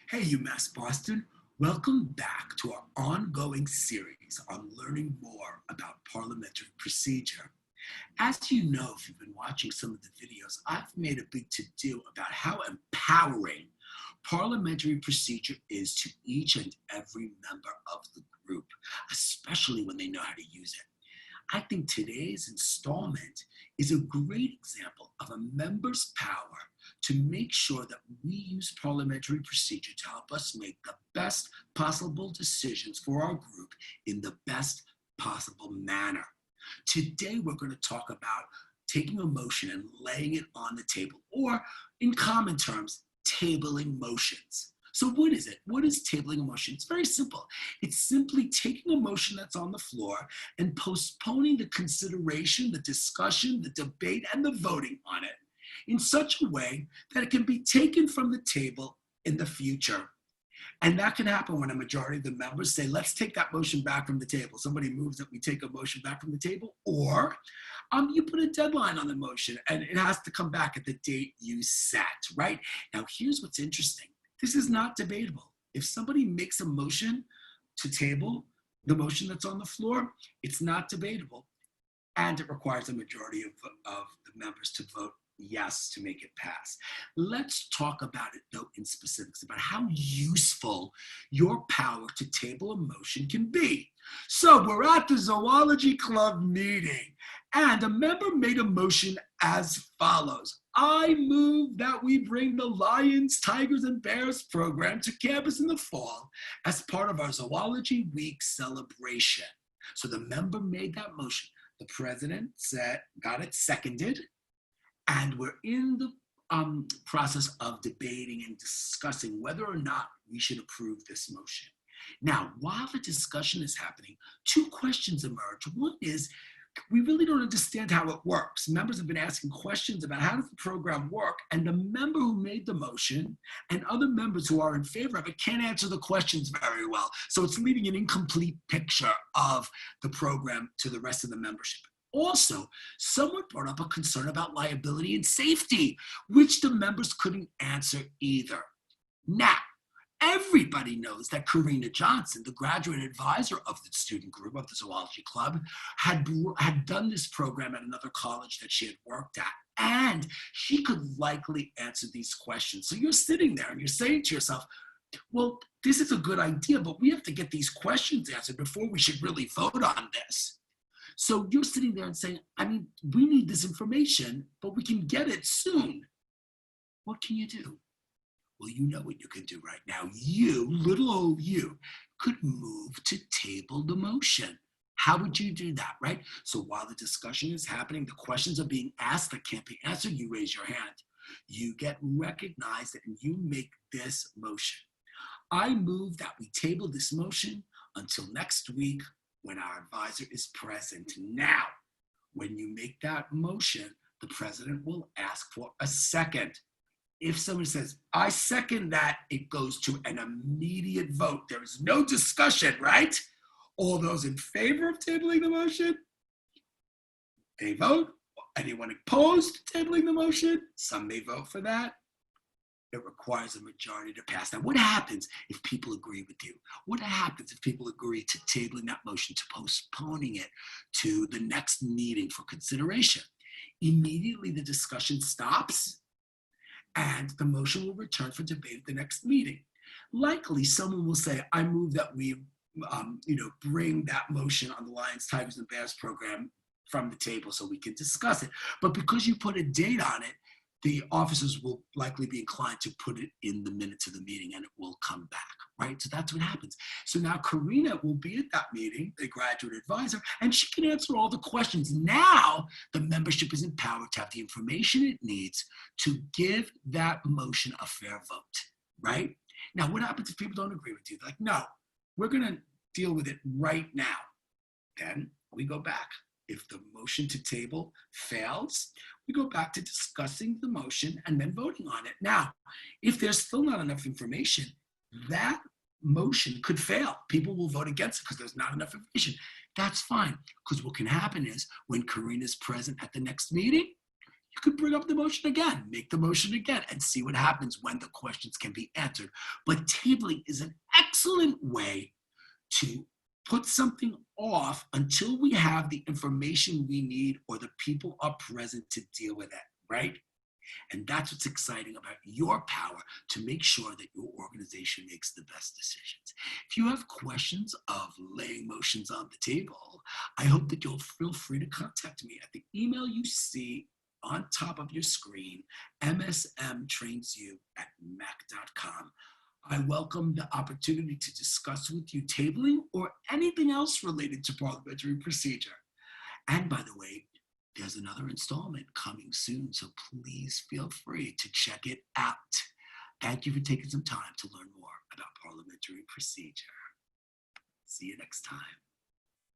Hey, UMass Boston. Welcome back to our ongoing series on learning more about parliamentary procedure. As you know, if you've been watching some of the videos, I've made a big to-do about how empowering parliamentary procedure is to each and every member of the group, especially when they know how to use it. I think today's installment is a great example of a member's power to make sure that we use parliamentary procedure to help us make the best possible decisions for our group in the best possible manner. Today, we're going to talk about taking a motion and laying it on the table, or in common terms, tabling motions. So what is it? What is tabling a motion? It's very simple. It's simply taking a motion that's on the floor and postponing the consideration, the discussion, the debate, and the voting on it in such a way that it can be taken from the table in the future. And that can happen when a majority of the members say, let's take that motion back from the table. Somebody moves that we take a motion back from the table, or you put a deadline on the motion and it has to come back at the date you set, right? Now, here's what's interesting. This is not debatable. If somebody makes a motion to table the motion that's on the floor, it's not debatable. And it requires a majority of the members to vote yes to make it pass. Let's talk about it, though, in specifics about how useful your power to table a motion can be. So we're at the Zoology Club meeting, and a member made a motion as follows. I move that we bring the Lions, Tigers, and Bears program to campus in the fall as part of our Zoology Week celebration. So the member made that motion. The president got it seconded, and we're in the process of debating and discussing whether or not we should approve this motion. Now, while the discussion is happening, two questions emerge. One is, we really don't understand how it works. Members have been asking questions about how does the program work, and the member who made the motion and other members who are in favor of it can't answer the questions very well. So it's leaving an incomplete picture of the program to the rest of the membership. Also, someone brought up a concern about liability and safety, which the members couldn't answer either. Now, everybody knows that Karina Johnson, the graduate advisor of the student group of the Zoology Club, had done this program at another college that she had worked at, and she could likely answer these questions. So you're sitting there and you're saying to yourself, well, this is a good idea, but we have to get these questions answered before we should really vote on this. So you're sitting there and saying, we need this information, but we can get it soon. What can you do? Well, you know what you can do right now. You, little old you, could move to table the motion. How would you do that, right? So while the discussion is happening, the questions are being asked that can't be answered, you raise your hand. You get recognized and you make this motion. I move that we table this motion until next week when our advisor is present. Now, when you make that motion, the president will ask for a second. If someone says, I second that, it goes to an immediate vote. There is no discussion, right? All those in favor of tabling the motion, they vote. Anyone opposed to tabling the motion, some may vote for that. It requires a majority to pass. Now, what happens if people agree with you? What happens if people agree to tabling that motion, to postponing it to the next meeting for consideration? Immediately, the discussion stops, and the motion will return for debate at the next meeting. Likely, someone will say, I move that we bring that motion on the Lions, Tigers, and Bears program from the table so we can discuss it. But because you put a date on it, the officers will likely be inclined to put it in the minutes of the meeting and it will come back, right? So that's what happens. So now Karina will be at that meeting, the graduate advisor, and she can answer all the questions. Now the membership is empowered to have the information it needs to give that motion a fair vote, right? Now, what happens if people don't agree with you? They're like, no, we're gonna deal with it right now. Then we go back. If the motion to table fails, we go back to discussing the motion and then voting on it. Now, if there's still not enough information, that motion could fail. People will vote against it because there's not enough information. That's fine, because what can happen is when Karina's present at the next meeting, you could bring up the motion again, make the motion again, and see what happens when the questions can be answered. But tabling is an excellent way to put something off until we have the information we need or the people are present to deal with it, right? And that's what's exciting about your power to make sure that your organization makes the best decisions. If you have questions of laying motions on the table, I hope that you'll feel free to contact me at the email you see on top of your screen, msmtrainsyou@mac.com. I welcome the opportunity to discuss with you tabling or anything else related to parliamentary procedure. And by the way, there's another installment coming soon, so please feel free to check it out. Thank you for taking some time to learn more about parliamentary procedure. See you next time.